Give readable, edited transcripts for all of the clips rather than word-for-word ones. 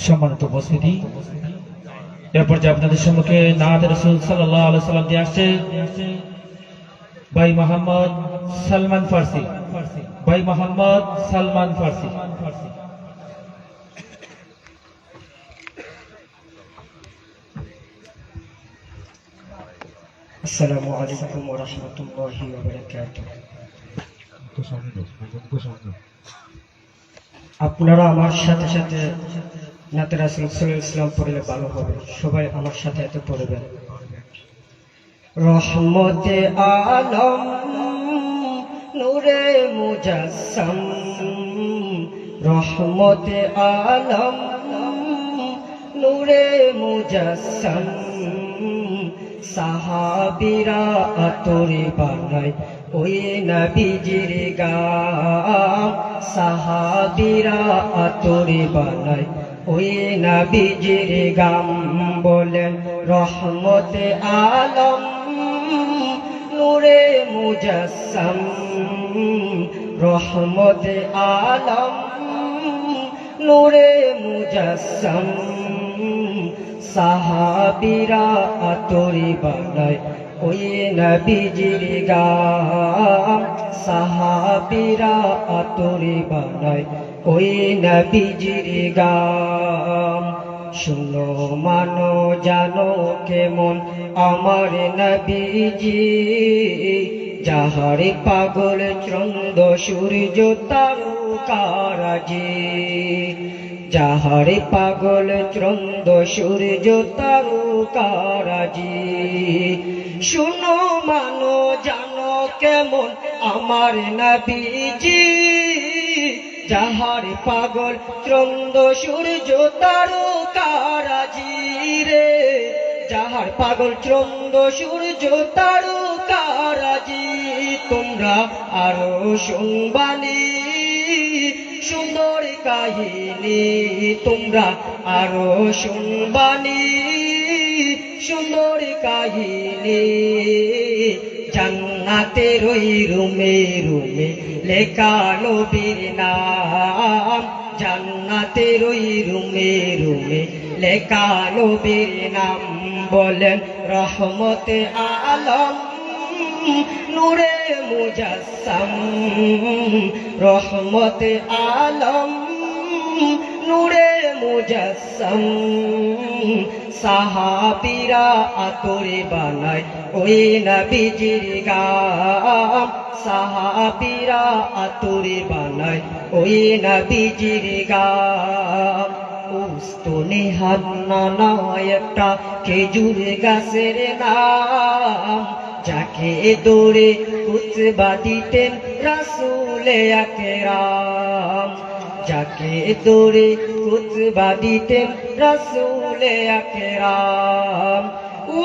সম্মানিত উপস্থিতি, এরপর যে আপনাদের সম্মুখে নাত রাসূল সাল্লাল্লাহু আলাইহি সাল্লাম দিয়ে আসছে ভাই মোহাম্মদ সালমান ফার্সি। ভাই মোহাম্মদ সালমান ফার্সি। আসসালামু আলাইকুম ওয়া রাহমাতুল্লাহি ওয়া বারাকাতুহু। আপনারা আমার সাথে সাথে নাতে রাসূল সাল্লাল্লাহু আলাইহি ওয়াসাল্লাম পড়লে ভালো হবে। সবাই আমার সাথে এত পড়বেন। রহমতে আলম নূরে মুজাসসাম, রহমতে আলম নূরে মুজাসসাম, সাহাবীরা আতরে বানায় ওই নবীজির গাম, সাহাবীরা আতরে বানায় ওই নবীজির গাম। বলেন রহমতে আলম নূরে মুজাসসাম, রহমতে আলম নূরে মুজাসসাম, সাহাবীরা আতরে বানায় ওই নবীজির গাম, সাহাবীরা আতরে বানায় ওই নবীজির গাম। শুনো মানো জানো কেমন আমার নবীজি, যাহারে পাগল চন্দ্র সূর্য তারকারাজি, যাহারে পাগল চন্দ্র সূর্য তারকারাজি। শুনো মানো জানো কেমন আমার নবীজি, যাহার পাগল চন্দ্র সূর্য তারকারাজি রে, যাহার পাগল চন্দ্র সূর্য তারকারাজি। তোমরা আরো শুনবানি সুন্দর কাহিনী, তোমরা আরো শুনবানি সুন্দর কাহিনী। জান্নাতের ওই রুমে রুমে লেখা নবীর নাম, জান্নাতের ওই রুমে রুমে লেখা নবীর নাম। বলেন রহমতে আলম নূরে মুজাসসাম, রহমতে আলম নূরে মুজাসসাম, সাহাবীরা আতরে বানায় ওই নবীজির গাম, সাহাবীরা আতরে বানায় ওই নবীজির গাম। উস্তনে হান্নানা একটা খেজুর গাছের নাম, যাকে দৌড়ে খুতবা দিতেন রাসূলে আকরাম, যাকে দৌড়ে খুতবা দিতেন রাসূলে আকরাম।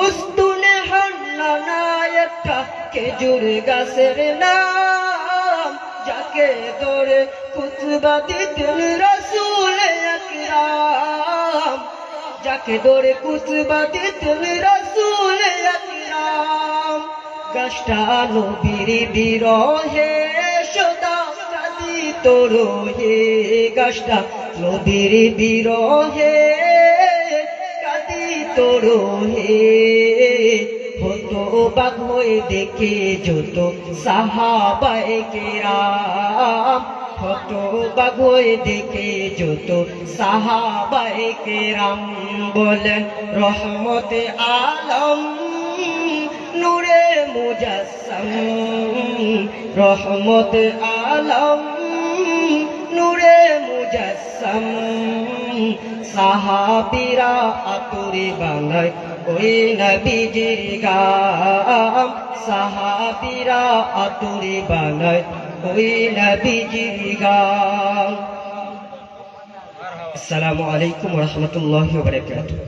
উস্তনে হান্নানা একটা খেজুর গাছের নাম, যাকে দৌড়ে খুতবা দিতেন রাসূলে আকরাম, যাকে দৌড়ে খুতবা দিতেন রাসূলে আকরাম। গাছটা নবীর বিরহে সদা কাঁদিত রহে, গাছটা নবীর বিরহে কাঁদিত রহে। হতো বাগ হয়ে দেখে যত সাহাবায়ে কেরাম, হতো বাগ হয়ে দেখে যত সাহাবায়ে কেরাম। বলেন রহমতে আলম নূরে মুজাসসাম, রহমতে আলম নূরে মুজাসসাম, সাহাবীরা আতরে বানায় ওই নবীজির গাম, সাহাবীরা আতরে বানায় ওই নবীজির গাম। আসসালামু আলাইকুম ওয়া রাহমাতুল্লাহি ওয়া বারাকাতুহু।